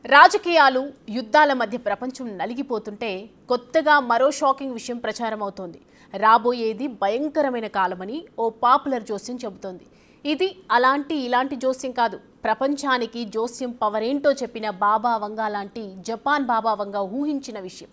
రాజకీయాలు యుద్ధాల మధ్య ప్రపంచం నలిగిపోతుంటే కొత్తగా మరో షాకింగ్ విషయం ప్రచారం అవుతోంది. రాబోయేది భయంకరమైన కాలమని ఓ పాపులర్ జోస్యం చెబుతోంది. ఇది ఇలాంటి జోస్యం కాదు. ప్రపంచానికి జోస్యం పవర్ ఏంటో చెప్పిన బాబా వంగా లాంటి జపాన్ బాబా వంగా ఊహించిన విషయం.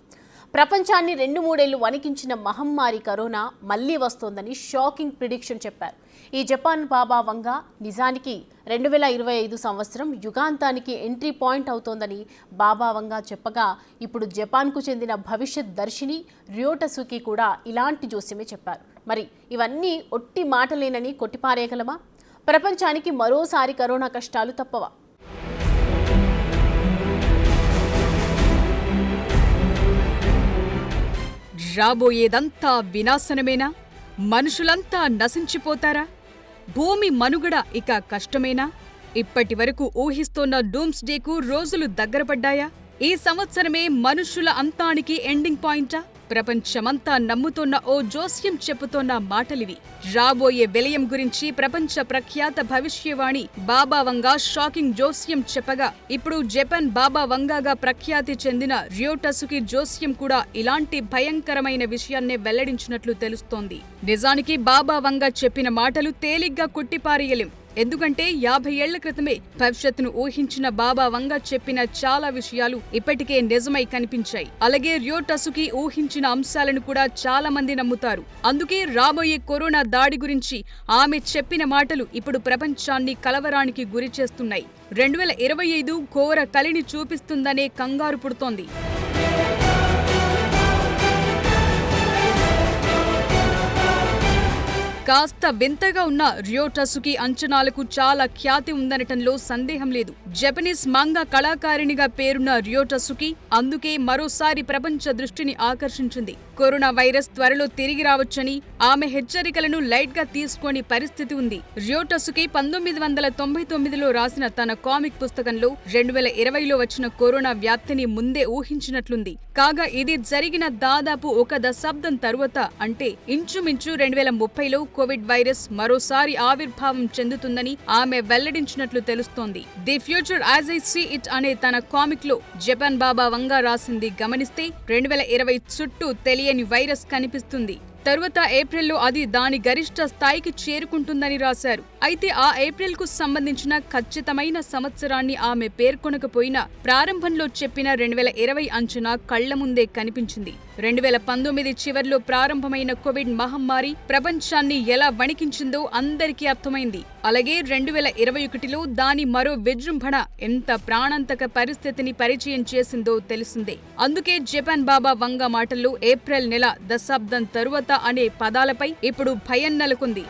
ప్రపంచాన్ని 2-3 ఏళ్లు వణికించిన మహమ్మారి కరోనా మళ్లీ వస్తోందని షాకింగ్ ప్రిడిక్షన్ చెప్పారు. ఈ జపాన్ బాబా వంగా నిజానికి 2025 సంవత్సరం యుగాంతానికి ఎంట్రీ పాయింట్ అవుతోందని బాబా వంగా చెప్పగా, ఇప్పుడు జపాన్కు చెందిన భవిష్యత్ దర్శిని ర్యోటసుకి కూడా ఇలాంటి జోస్యమే చెప్పారు. మరి ఇవన్నీ ఒట్టి మాటలేనని కొట్టిపారేయగలమా? ప్రపంచానికి మరోసారి కరోనా కష్టాలు తప్పవా? రాబోయేదంతా వినాశనమేనా? మనుషులంతా నశించిపోతారా? భూమి మనుగడ ఇక కష్టమేనా? ఇప్పటి వరకు ఊహిస్తోన్న డూమ్స్ డేకు రోజులు దగ్గరపడ్డాయా? ఈ సంవత్సరమే మనుషుల అంతానికి ఎండింగ్ పాయింటా? ప్రపంచమంతా నమ్ముతోన్న ఓ జోస్యం చెప్పుతోన్న మాటలివి. రాబోయే విలయం గురించి ప్రపంచ ప్రఖ్యాత భవిష్యవాణి బాబా వంగా షాకింగ్ జోస్యం చెప్పగా, ఇప్పుడు జపాన్ బాబా వంగాగా ప్రఖ్యాతి చెందిన ర్యోటసుకి జోస్యం కూడా ఇలాంటి భయంకరమైన విషయాన్నే వెల్లడించినట్లు తెలుస్తోంది. నిజానికి బాబా వంగా చెప్పిన మాటలు తేలిగ్గా కొట్టిపారేయలేం. ఎందుకంటే 50 ఏళ్ల క్రితమే భవిష్యత్తును ఊహించిన బాబా వంగా చెప్పిన చాలా విషయాలు ఇప్పటికే నిజమై కనిపించాయి. అలాగే ర్యోటసుకి ఊహించిన అంశాలను కూడా చాలా మంది నమ్ముతారు. అందుకే రాబోయే కరోనా దాడి గురించి ఆమె చెప్పిన మాటలు ఇప్పుడు ప్రపంచాన్ని కలవరానికి గురి చేస్తున్నాయి. 2025 ఘోర కలిని చూపిస్తుందనే కంగారు పుడుతోంది. కాస్త వింతగా ఉన్న ర్యోటసుకి అంచనాలకు చాలా ఖ్యాతి ఉందనటంలో సందేహం లేదు. జపనీస్ మాంగా కళాకారిణిగా పేరున్న ర్యోటసుకి అందుకే మరోసారి ప్రపంచ దృష్టిని ఆకర్షించింది. కరోనా వైరస్ త్వరలో తిరిగి రావచ్చని ఆమె హెచ్చరికలను లైట్ గా తీసుకొని పరిస్థితి ఉంది. ర్యోటసుకి 1999లో రాసిన తన కామిక్ పుస్తకంలో 2020లో వచ్చిన కరోనా వ్యాప్తిని ముందే ఊహించినట్లుంది. కాగా ఇది జరిగిన దాదాపు ఒక దశాబ్దం తరువాత, అంటే ఇంచుమించు 2030లో కోవిడ్ వైరస్ మరోసారి ఆవిర్భావం చెందుతుందని ఆమె వెల్లడించినట్లు తెలుస్తోంది. The future as I see it అనే తన కామిక్ లో జపాన్ బాబా వంగా రాసింది గమనిస్తే 2020 చుట్టూ తెలియని వైరస్ కనిపిస్తుంది. తరువాత ఏప్రిల్లో అది దాని గరిష్ట స్థాయికి చేరుకుంటుందని రాశారు. అయితే ఆ ఏప్రిల్కు సంబంధించిన ఖచ్చితమైన సంవత్సరాన్ని ఆమె పేర్కొనకపోయినా ప్రారంభంలో చెప్పిన 2020 అంచనా కళ్ల ముందే కనిపించింది. 2019 చివర్లో ప్రారంభమైన కోవిడ్ మహమ్మారి ప్రపంచాన్ని ఎలా వణికించిందో అందరికీ అర్థమైంది. అలాగే 2021లో దాని మరో విజృంభణ ఎంత ప్రాణాంతక పరిస్థితిని పరిచయం చేసిందో తెలిసిందే. అందుకే జపాన్ బాబా వంగా మాటల్లో ఏప్రిల్ నెల దశాబ్దం తరువాత అనే పదాలపై ఇప్పుడు భయం నెలకొంది.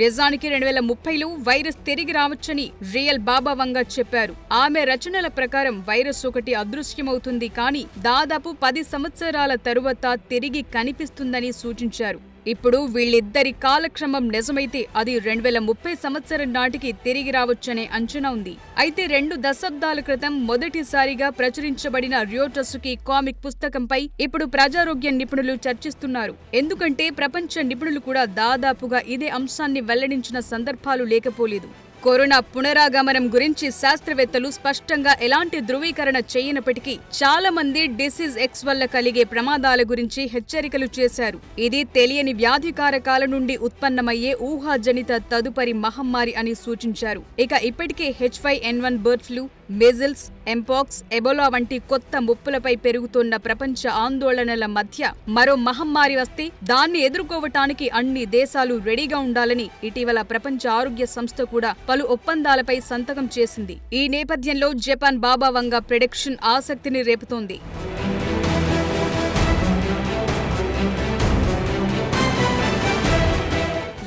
నిజానికి 2030లో వైరస్ తిరిగి రావచ్చని రియల్ బాబా వంగా చెప్పారు. ఆమె రచనల ప్రకారం వైరస్ ఒకటి అదృశ్యమవుతుంది, కానీ దాదాపు 10 సంవత్సరాల తరువాత తిరిగి కనిపిస్తుందని సూచించారు. ఇప్పుడు వీళ్ళిద్దరి కాలక్రమం నిజమైతే అది 2030 సంవత్సరం నాటికి తిరిగి రావచ్చనే అంచనా ఉంది. అయితే 2 దశాబ్దాల క్రితం మొదటిసారిగా ప్రచురించబడిన ర్యోటసుకి కామిక్ పుస్తకంపై ఇప్పుడు ప్రజారోగ్య నిపుణులు చర్చిస్తున్నారు. ఎందుకంటే ప్రపంచ నిపుణులు కూడా దాదాపుగా ఇదే అంశాన్ని వెల్లడించిన సందర్భాలు లేకపోలేదు. కరోనా పునరాగమనం గురించి శాస్త్రవేత్తలు స్పష్టంగా ఎలాంటి ధృవీకరణ చేయనప్పటికీ చాలా మంది డిసీజ్ X వల్ల కలిగే ప్రమాదాల గురించి హెచ్చరికలు చేశారు. ఇది తెలియని వ్యాధికారకాల నుండి ఉత్పన్నమయ్యే ఊహాజనిత తదుపరి మహమ్మారి అని సూచించారు. ఇక ఇప్పటికే H5N1 bird flu, measles, mpox, Ebola వంటి కొత్త ముప్పులపై పెరుగుతున్న ప్రపంచ ఆందోళనల మధ్య మరో మహమ్మారి వస్తే దాన్ని ఎదుర్కోవటానికి అన్ని దేశాలు రెడీగా ఉండాలని ఇటీవల ప్రపంచ ఆరోగ్య సంస్థ కూడా పలు ఒప్పందాలపై సంతకం చేసింది. ఈ నేపథ్యంలో జపాన్ బాబా వంగా ప్రిడిక్షన్ ఆసక్తిని రేపుతోంది.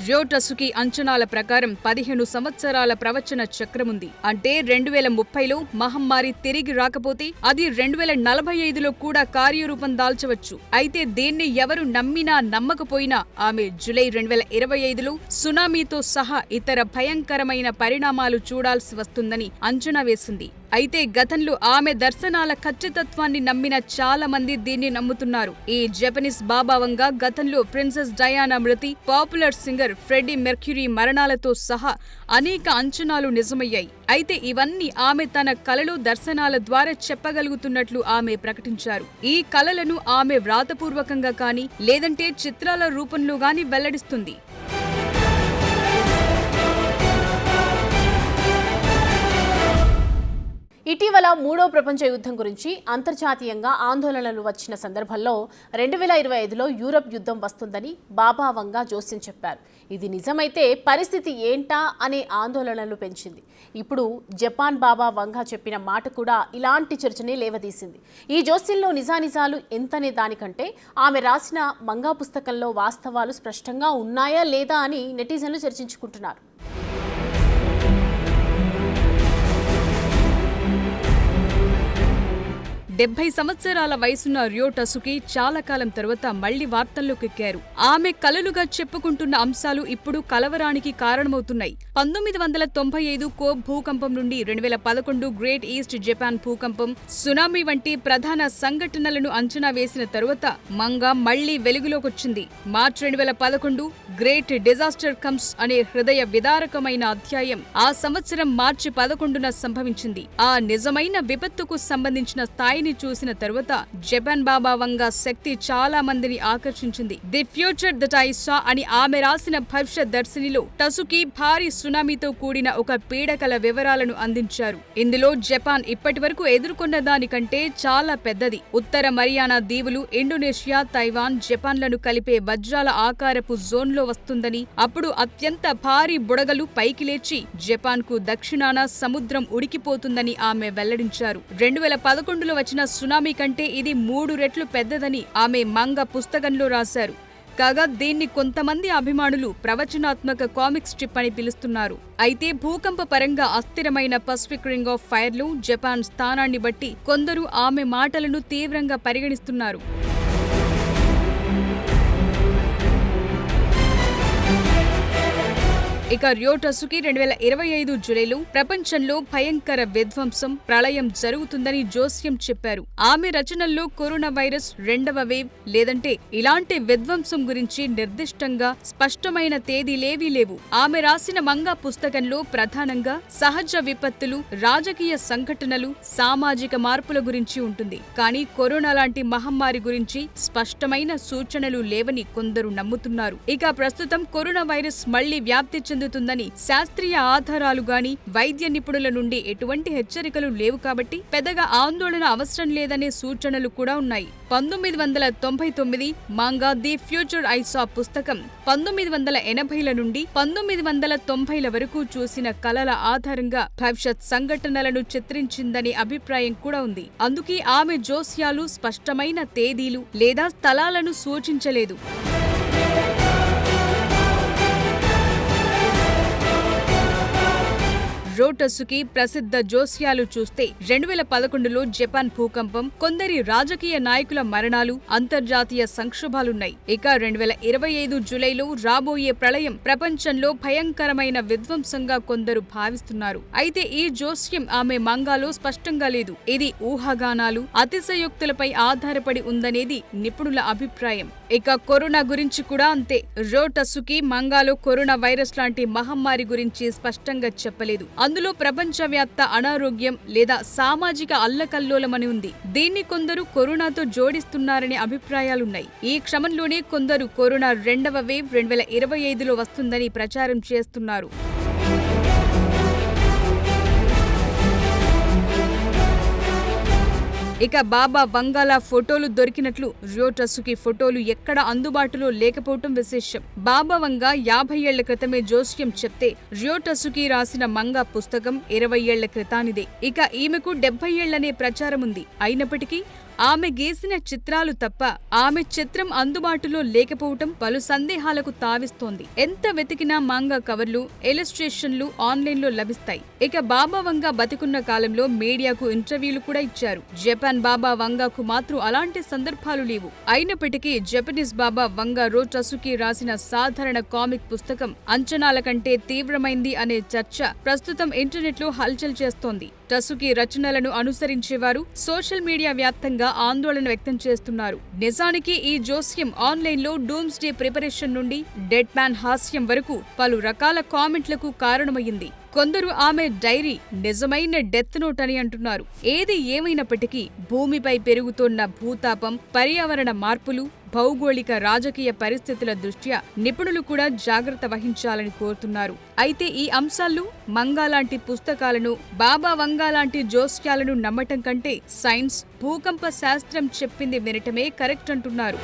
ర్యోటసుకి అంచనాల ప్రకారం 15 సంవత్సరాల ప్రవచన చక్రముంది. అంటే 2030లో మహమ్మారి తిరిగి రాకపోతే అది 2045లో కూడా కార్యరూపం దాల్చవచ్చు. అయితే దీన్ని ఎవరు నమ్మినా నమ్మకపోయినా ఆమె జూలై 2025లో సునామీతో సహా ఇతర భయంకరమైన పరిణామాలు చూడాల్సి వస్తుందని అంచనా వేసింది. అయితే గతంలో ఆమె దర్శనాల ఖచ్చితత్వాన్ని నమ్మిన చాలా మంది దీన్ని నమ్ముతున్నారు. ఈ జపనీస్ బాబా వంగా గతంలో ప్రిన్సెస్ డయానా మృతి, పాపులర్ సింగర్ ఫ్రెడ్డీ మెర్క్యూరీ మరణాలతో సహా అనేక అంచనాలు నిజమయ్యాయి. అయితే ఇవన్నీ ఆమె తన కలలో దర్శనాల ద్వారా చెప్పగలుగుతున్నట్లు ఆమె ప్రకటించారు. ఈ కలలను ఆమె వ్రాతపూర్వకంగా కానీ లేదంటే చిత్రాల రూపంలో గాని వెల్లడిస్తుంది. ఇటీవల మూడో ప్రపంచ యుద్ధం గురించి అంతర్జాతీయంగా ఆందోళనలు వచ్చిన సందర్భంలో 2025లో యూరప్ యుద్ధం వస్తుందని బాబా వంగా జోస్యం చెప్పారు. ఇది నిజమైతే పరిస్థితి ఏంటా అనే ఆందోళనలు పెంచింది. ఇప్పుడు జపాన్ బాబా వంగా చెప్పిన మాట కూడా ఇలాంటి చర్చనే లేవదీసింది. ఈ జోస్యంలో నిజానిజాలు ఎంతనే దానికంటే ఆమె రాసిన మంగా పుస్తకంలో వాస్తవాలు స్పష్టంగా ఉన్నాయా లేదా అని నెటిజన్లు చర్చించుకుంటున్నారు. 70 సంవత్సరాల వయసున్న రియో టసుకి చాలా కాలం తర్వాత మళ్లీ వార్తల్లోకెక్కారు. ఆమె కలలుగా చెప్పుకుంటున్న అంశాలు ఇప్పుడు కలవరానికి కారణమవుతున్నాయి. 1995 కోబ్ భూకంపం నుండి 2011 గ్రేట్ ఈస్ట్ జపాన్ భూకంపం, సునామీ వంటి ప్రధాన సంఘటనలను అంచనా వేసిన తరువాత మంగా మళ్లీ వెలుగులోకొచ్చింది. మార్చి 2011 గ్రేట్ డిజాస్టర్ కమ్స్ అనే హృదయ విదారకమైన అధ్యాయం ఆ సంవత్సరం మార్చి 11న సంభవించింది. ఆ నిజమైన విపత్తుకు సంబంధించిన స్థాయిని చూసిన తరువాత జపాన్ బాబా వంగా శక్తి చాలా మందిని ఆకర్షించింది. The future that I saw అని ఆమె రాసిన భవిష్యత్ దర్శినిలో టసుకి భారీ సునామీతో కూడిన ఒక పీడకల వివరాలను అందించారు. ఇందులో జపాన్ ఇప్పటి వరకు ఎదుర్కొన్న దానికంటే చాలా పెద్దది. ఉత్తర మరియానా దీవులు, ఇండోనేషియా, తైవాన్, జపాన్లను కలిపే వజ్రాల ఆకారపు జోన్లో వస్తుందని, అప్పుడు అత్యంత భారీ బుడగలు పైకి లేచి జపాన్ కు దక్షిణాన సముద్రం ఉడికిపోతుందని ఆమె వెల్లడించారు. 2011లో వచ్చిన సునామీ కంటే ఇది 3 రెట్లు పెద్దదని ఆమె మంగా పుస్తకంలో రాశారు. కాగా దీన్ని కొంతమంది అభిమానులు ప్రవచనాత్మక కామిక్ స్ట్రిప్ అని పిలుస్తున్నారు. అయితే భూకంప పరంగా అస్థిరమైన పసిఫిక్ రింగ్ ఆఫ్ ఫైర్లో జపాన్ స్థానాన్ని బట్టి కొందరు ఆమె మాటలను తీవ్రంగా పరిగణిస్తున్నారు. ఇక రియో టసుకి 2025 జూలైలో ప్రపంచంలో భయంకర విధ్వంసం, ప్రళయం జరుగుతుందని జోస్యం చెప్పారు. ఆమె రచనల్లో కరోనా వైరస్ 2వ వేవ్ లేదంటే ఇలాంటి విధ్వంసం గురించి నిర్దిష్టంగా స్పష్టమైన తేదీలేవీ లేవు. ఆమె రాసిన మంగా పుస్తకంలో ప్రధానంగా సహజ విపత్తులు, రాజకీయ సంఘటనలు, సామాజిక మార్పుల గురించి ఉంటుంది. కానీ కరోనా లాంటి మహమ్మారి గురించి స్పష్టమైన సూచనలు లేవని కొందరు నమ్ముతున్నారు. ఇక ప్రస్తుతం కరోనా వైరస్ మళ్లీ వ్యాప్తి చెందుతుందని శాస్త్రీయ ఆధారాలు గాని వైద్య నిపుణుల నుండి ఎటువంటి హెచ్చరికలు లేవు కాబట్టి పెద్దగా ఆందోళన అవసరం లేదనే సూచనలు కూడా ఉన్నాయి. 1999 Manga the future I saw పుస్తకం 1980ల నుండి 1990ల వరకు చూసిన కలల ఆధారంగా భవిష్యత్ సంఘటనలను చిత్రించిందనే అభిప్రాయం కూడా ఉంది. అందుకే ఆమె జోస్యాలు స్పష్టమైన తేదీలు లేదా స్థలాలను సూచించలేదు. రియో టసుకి ప్రసిద్ధ జోస్యాలు చూస్తే 2011లో జపాన్ భూకంపం, కొందరి రాజకీయ నాయకుల మరణాలు, అంతర్జాతీయ సంక్షోభాలున్నాయి. ఇక 2025 జూలైలో రాబోయే ప్రళయం ప్రపంచంలో భయంకరమైన విధ్వంసంగా కొందరు భావిస్తున్నారు. అయితే ఈ జోస్యం ఆమె మంగాలో స్పష్టంగా లేదు. ఇది ఊహాగానాలు, అతిశయోక్తులపై ఆధారపడి ఉందనేది నిపుణుల అభిప్రాయం. ఇక కరోనా గురించి కూడా అంతే. రియో టసుకి మంగాలో కరోనా వైరస్ లాంటి మహమ్మారి గురించి స్పష్టంగా చెప్పలేదు. అందులో ప్రపంచవ్యాప్త అనారోగ్యం లేదా సామాజిక అల్లకల్లోలమని ఉంది. దీన్ని కొందరు కరోనాతో జోడిస్తున్నారనే అభిప్రాయాలున్నాయి. ఈ క్రమంలోనే కొందరు కరోనా 2వ వేవ్ 2025లో వస్తుందని ప్రచారం చేస్తున్నారు. ఇక బాబా వంగాల ఫోటోలు దొరికినట్లు రియో టసుకి ఫోటోలు ఎక్కడ అందుబాటులో లేకపోవటం విశేషం. బాబా వంగా 50 ఏళ్ల క్రితమే జోస్యం చెప్తే రియో టసుకి రాసిన మంగా పుస్తకం 20 ఏళ్ల క్రితానిదే. ఇక ఈమెకు 70 ఏళ్లనే ప్రచారం ఉంది. అయినప్పటికీ ఆమె గీసిన చిత్రాలు తప్ప ఆమె చిత్రం అందుబాటులో లేకపోవటం పలు సందేహాలకు తావిస్తోంది. ఎంత వెతికినా మంగా కవర్లు, ఇలస్ట్రేషన్లు ఆన్లైన్లో లభిస్తాయి. ఇక బాబా వంగా బతికున్న కాలంలో మీడియాకు ఇంటర్వ్యూలు కూడా ఇచ్చారు. జపాన్ బాబా వంగాకు మాత్రం అలాంటి సందర్భాలు లేవు. అయినప్పటికీ జపనీస్ బాబా వంగా రియో టసుకి రాసిన సాధారణ కామిక్ పుస్తకం అంచనాల కంటే తీవ్రమైంది అనే చర్చ ప్రస్తుతం ఇంటర్నెట్లో హల్చల్ చేస్తోంది. టసుకి రచనలను అనుసరించేవారు సోషల్ మీడియా వ్యాప్తంగా ఆందోళన వ్యక్తం చేస్తున్నారు. నిజానికి ఈ జోస్యం ఆన్లైన్లో డూమ్స్డే ప్రిపరేషన్ నుండి డెడ్ మ్యాన్ హాస్యం వరకు పలు రకాల కామెంట్లకు కారణమయ్యింది. కొందరు ఆమె డైరీ నిజమైన డెత్ నోట్ అని అంటున్నారు. ఏది ఏమైనప్పటికీ భూమిపై పెరుగుతోన్న భూతాపం, పర్యావరణ మార్పులు, భౌగోళిక రాజకీయ పరిస్థితుల దృష్ట్యా నిపుణులు కూడా జాగ్రత్త వహించాలని కోరుతున్నారు. అయితే ఈ అంశాల్లో మంగా లాంటి పుస్తకాలను, బాబా వంగా లాంటి జోస్యాలను నమ్మటం కంటే సైన్స్, భూకంప శాస్త్రం చెప్పింది వినటమే కరెక్ట్ అంటున్నారు.